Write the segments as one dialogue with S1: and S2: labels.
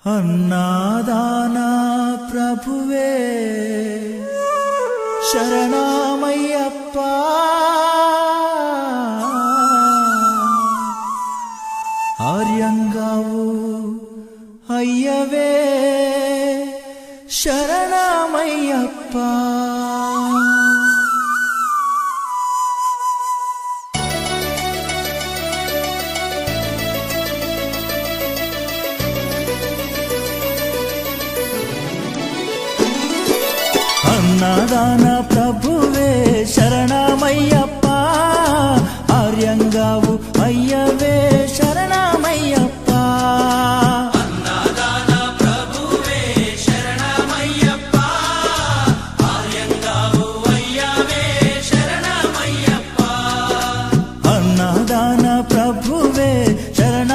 S1: అన్నాదానా ప్రభువే శరణమయ్యప్ప ఆర్యంగావు అయ్యవే శరణమయ్యప్ప అన్నదాన ప్రభువే శరణమయ్యప్ప ఆర్యంగావు అయ్యవే శరణమయ్యప్ప
S2: అన్నదాన ప్రభువే శరణమయ్యప్ప ఆర్యంగావు అయ్యవే శరణమయ్యప్ప
S1: అన్నదాన ప్రభువే శరణమయ్యప్ప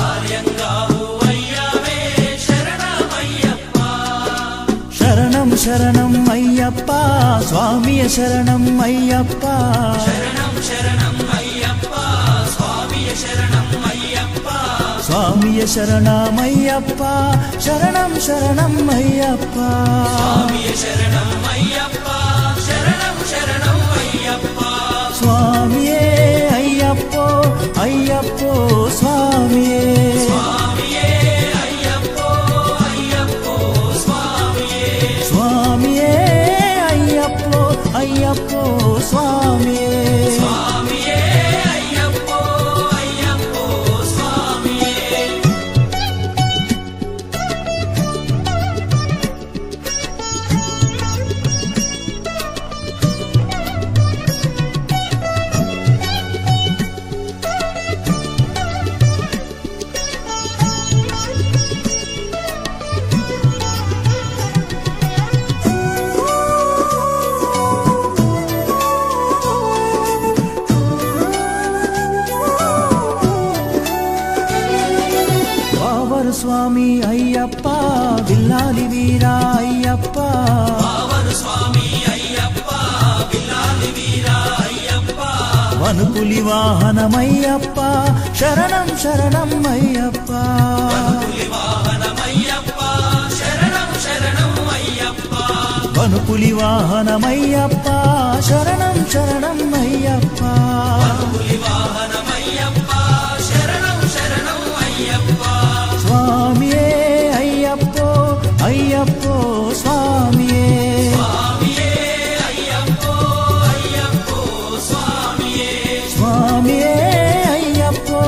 S1: ఆర్యంగావు అయ్యవే శరణం అయ్యప్ప స్వామియ శరణం అయ్యప్ప
S2: శరణం శరణం అయ్యప్ప స్వామియ శరణం అయ్యప్ప
S1: స్వామియ శరణమయ్యప్ప శరణం శరణం అయ్యప్ప
S2: స్వామియ శరణం అయ్యప్ప శరణం శరణం అయ్యప్ప
S1: స్వామియే అయ్యప్పో అయ్యప్పో స్వామియే
S2: స్వామియే అయ్యప్పో అయ్యప్పో స్వామియే
S1: స్వామియే అయ్యప్పో అయ్యప్పో స్వామియే
S2: స్వామియే అయ్యప్పో అయ్యప్పో స్వామియే
S1: స్వామి అయ్యప్ప విల్లాలి వీరా అయ్యప్ప
S2: పావన స్వామి అయ్యప్ప విల్లాలి వీరా అయ్యప్ప
S1: వనుపులి వాహనమయ్యప్ప శరణం శరణం అయ్యప్ప
S2: వనుపులి వాహనమయ్యప్ప శరణం శరణం అయ్యప్ప
S1: వనుపులి వాహనమయ్యప్ప శరణం శరణం అయ్యప్ప
S2: వనుపులి వాహనమయ్యప్ప శరణం శరణం అయ్యప్ప
S1: స్వామియే అయ్యప్పో అయ్యప్పో స్వామియే
S2: స్వామియే అయ్యప్పో అయ్యప్పో స్వామియే
S1: స్వామియే అయ్యప్పో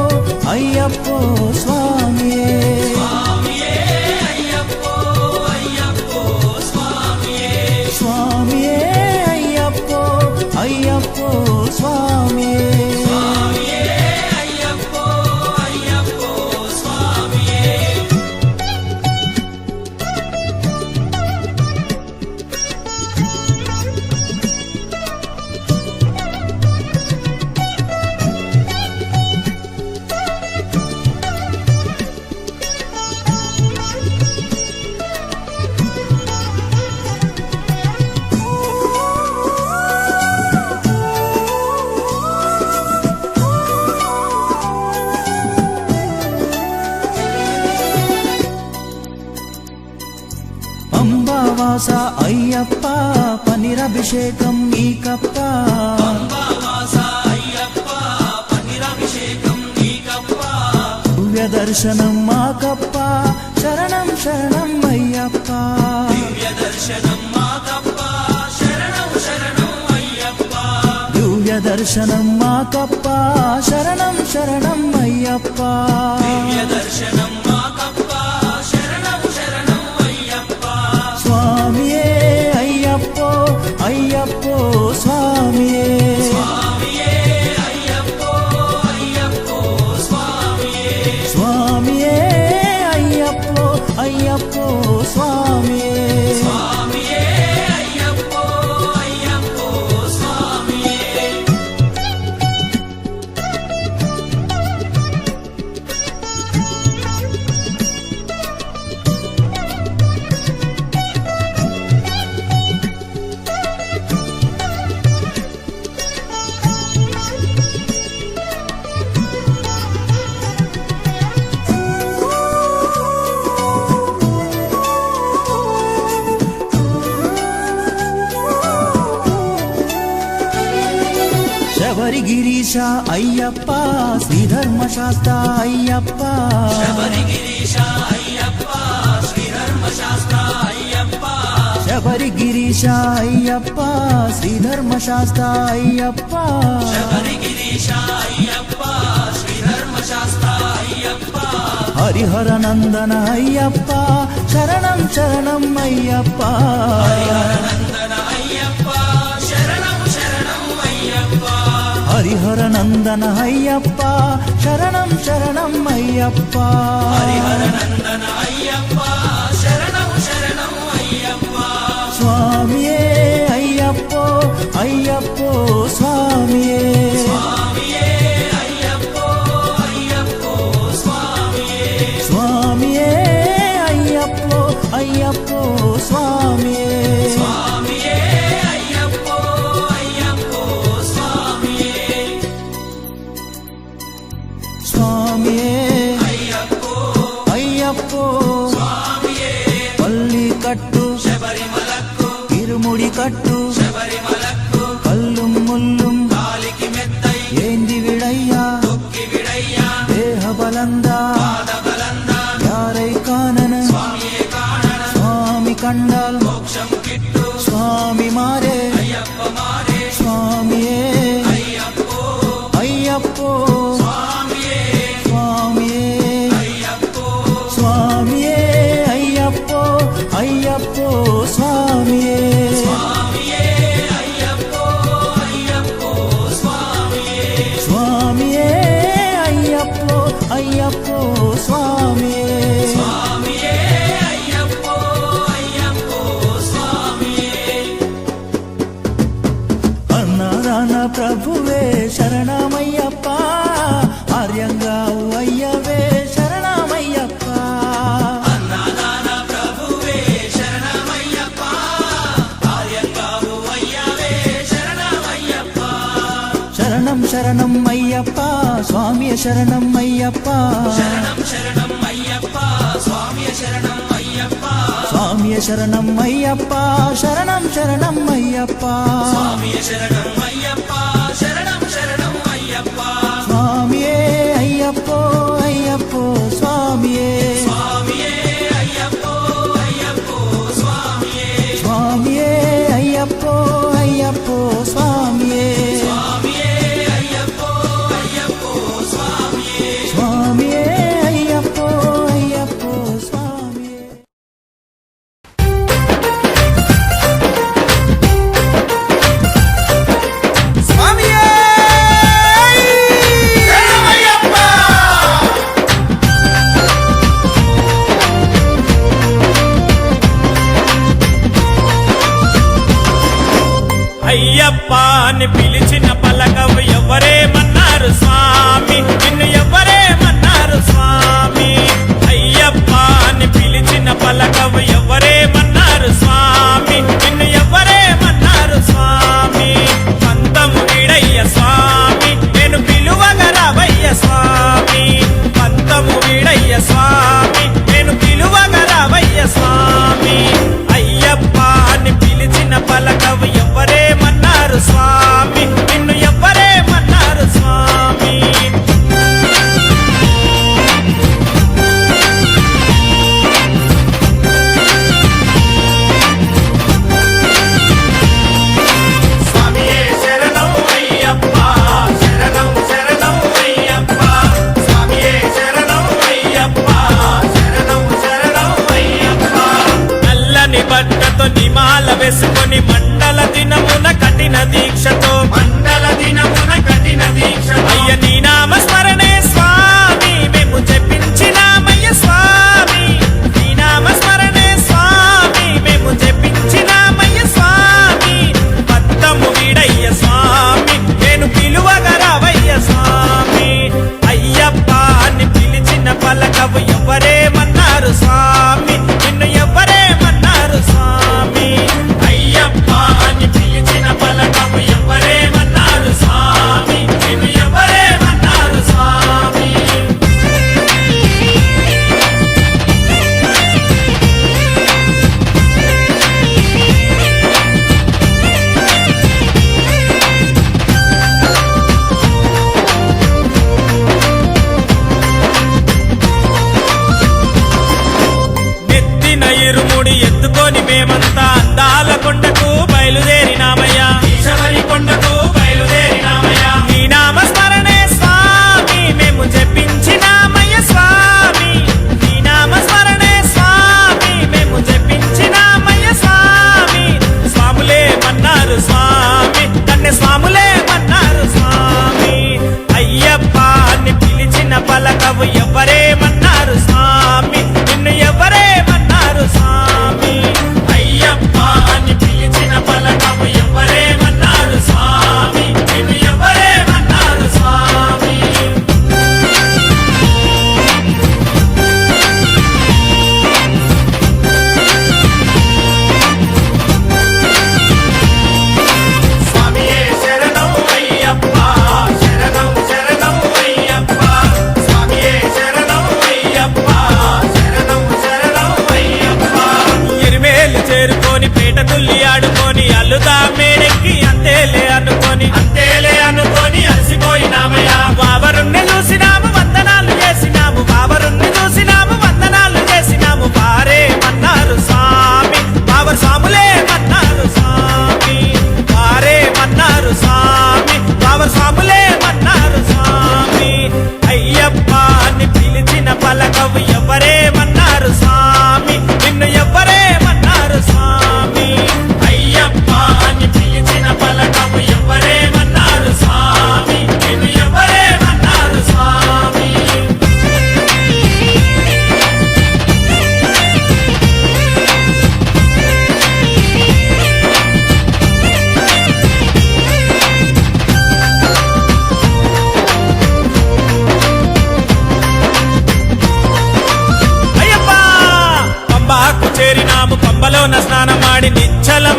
S1: అయ్యప్పో స్వామియే
S2: స్వామియే అయ్యప్పో అయ్యప్పో స్వామియే
S1: స్వామియే అయ్యప్పో అయ్యప్పో స్వామియే
S2: స్వామియే అయ్యప్పో అయ్యప్పో స్వామియే
S1: అంబావాస అయ్యప్ప పనిరభిషేకం నీకప్ప
S2: అంబావాస అయ్యప్ప పన్నీరాభిషేకం నీకప్ప
S1: దివ్య దర్శనం మాకప్ప శరణం శరణం అయ్యప్ప
S2: దివ్య దర్శనం మాకప్ప శరణం శరణం అయ్యప్ప
S1: దివ్య దర్శనం మాకప్ప శరణం శరణం అయ్యప్ప
S2: దివ్య దర్శనం మాకప్ప శరణం శరణం అయ్యప్ప
S1: స్వామియే అయ్యప్పో అయ్యప్పో స్వామియే
S2: స్వామియే అయ్యప్పో అయ్యప్పో స్వామియే
S1: స్వామియే అయ్యప్పో అయ్యప్పో స్వామియే
S2: స్వామియే అయ్యప్పో అయ్యప్పో స్వామియే
S1: శబరిగిరీశ అయ్యప్ప శ్రీధర్మశాస్త్ర అయ్యప్ప
S2: శబరిగిరీశ అయ్యప్ప శ్రీధర్మశాస్త్ర అయ్యప్ప
S1: శబరిగిరీశ అయ్యప్ప శ్రీధర్మశాస్త్ర అయ్యప్ప
S2: శబరిగిరీశ అయ్యప్ప శ్రీధర్మశాస్త్ర అయ్యప్ప
S1: హరిహర నందన అయ్యప్ప శరణం శరణం అయ్యప్ప
S2: నందన అయ్యప్ప శరణం శరణం అయ్యప్ప
S1: హరిహర నందన అయ్యప్ప శరణం శరణం అయ్యప్ప
S2: హరిహర నందన అయ్యప్ప శరణం శరణం అయ్యప్ప
S1: స్వామియే అయ్యప్పో అయ్యప్పో స్వామియే
S2: స్వామియే అయ్యప్పో అయ్యప్పో స్వామియే
S1: స్వామియే అయ్యప్పో అయ్యప్పో స్వామియే
S2: స్వామియే అయ్యప్పో అయ్యప్పో స్వామియే
S1: స్వామియే
S2: అయ్యప్పో
S1: అయ్యప్పో
S2: స్వామియే
S1: పల్లి కట్టు
S2: శబరిమలకు
S1: ఇరుముడి కట్టు
S2: శబరిమలకు
S1: కల్లుం ముల్లుం
S2: కాలికి మెత్తై
S1: ఏంది విడయ్యా
S2: తొక్కి విడయ్యా
S1: దేహ బలందా
S2: పాదబలందా
S1: యారై కానన
S2: స్వామియే కాణన
S1: స్వామి కండాల్
S2: మోక్షం కిట్టు
S1: స్వామి మారే
S2: అయ్యప్ప మారే
S1: స్వామియే
S2: అయ్యప్పో
S1: అయ్యప్పో
S2: స్వామియే
S1: స్వామియే
S2: అయ్యప్పో
S1: స్వామియే అయ్యప్పో అయ్యప్పో స్వామియే
S2: స్వామియే అయ్యప్పో అయ్యప్పో స్వామియే
S1: స్వామియే అయ్యప్పో అయ్యప్పో స్వామియే
S2: స్వామియే అయ్యప్పో అయ్యప్పో స్వామియే
S1: అన్నారాన ప్రభువే శరణమయ్యప్ప ఆర్యంగా అయ్యవే శరణమయ్యప్ప
S2: అన్నదాన ప్రభువే శరణమయ్యప్ప ఆర్యంగావు అయ్యవే శరణమయ్యప్ప
S1: శరణం శరణం అయ్యప్ప స్వామియ శరణం అయ్యప్ప
S2: శరణం శరణం అయ్యప్ప స్వామియ శరణం అయ్యప్ప
S1: స్వామియ శరణం అయ్యప్ప శరణం శరణం అయ్యప్ప
S2: స్వామియ శరణం అయ్యప్ప శరణం శరణం అయ్యప్ప
S1: స్వామియే అయ్యప్పో అయ్యప్పో స్వామియే
S2: స్వామియే అయ్యప్పో అయ్యప్పో స్వామియే
S1: స్వామియే అయ్యప్పో అయ్యప్పో స్వామియే
S2: స్వామియే అయ్యప్పో అయ్యప్పో స్వామియే
S1: స్వామియే అయ్యప్పో అయ్యప్పో స్వామియే
S2: స్వామియే శరణమయ్యప్ప
S3: అయ్యప్ప అని పిలిచిన పలకవు ఎవరేమన్నారు స్వామి నిన్ను ఎవరేమన్నారు స్వామి అయ్యప్ప అని పిలిచిన పలకవు ఎవరేమన్నారు స్వామి నిన్ను ఎవరేమన్నారు స్వామి పంతము విడయ్య స్వామి నేను పిలువగరవయ్య స్వామి పంతము విడయ్య స్వామి నేను పిలువగరవయ్య స్వామి అయ్యప్ప అని పిలిచిన పలకవు ఎవరేమన్నారు స్వామి నిన్ను ఎవరేమన్నారు స్వామి స్వామియే శరణం అయ్యప్ప శరణం శరణం అయ్యప్ప స్వామియే శరణం అయ్యప్ప శరణం శరణం అయ్యప్ప నల్లని బట్టతో నిమాల వేసుకొని మండల దినమున కఠిన దీక్షతో అయ్య నీ నామ స్మరణే స్వామి మేము జపించినామయ్య స్వామి నీ నామ స్మరణే స్వామి మేము జపించినామయ్య స్వామి పంతము విడయ్య స్వామి నేను పిలువగరవయ్య స్వామి అయ్యప్ప అని పిలిచిన పలకవు ఎవరేమన్నారు స్వామి నిన్ను ఎవరేమన్నారు స్వామి అయ్యప్ప అని పిలిచిన పలకవు ఎవరేమన్నారు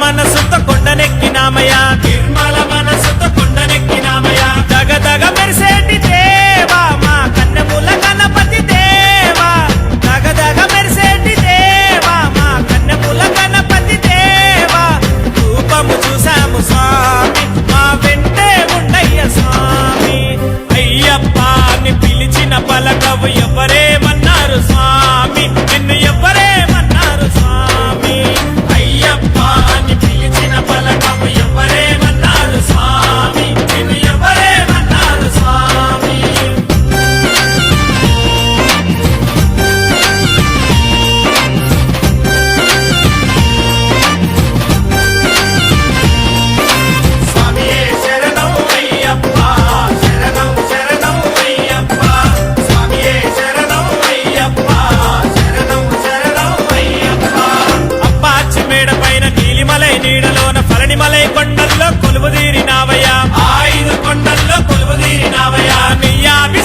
S3: మనసుతో కొండనెక్కినామయ్యా నిర్మల మనసుతో కొండనెక్కినామయ్యా దగదగ మెరిసేటి దేవా మా కన్నెముల గణపతి దేవా దగదగ మెరిసేటి దేవా మా కన్నెముల గణపతి దేవా రూపము చూసాము స్వామి మా వెంటే ఉండయ్య స్వామి అయ్యప్ప అని పిలిచిన పలకవు ఎవరేమన్నారు స్వామి నిన్ను ఎవరేమన్నారు స్వామి అయ్యప్ప అని పిలిచిన పలకవు ఎవరేమన్నారు స్వామి నిన్ను ఎవరేమన్నారు స్వామి స్వామియే శరణం అయ్యప్ప శరణం శరణం అయ్యప్ప స్వామియే శరణం అయ్యప్ప శరణం శరణం అయ్యప్ప అప్పాచి మేడ పైన నీలిమలై నీడలోన పళనిమలై కొండల్లో కొలువుదీరినావయ్యా 5 కొండల్లో కొలువుదీరినావయ్యా నీ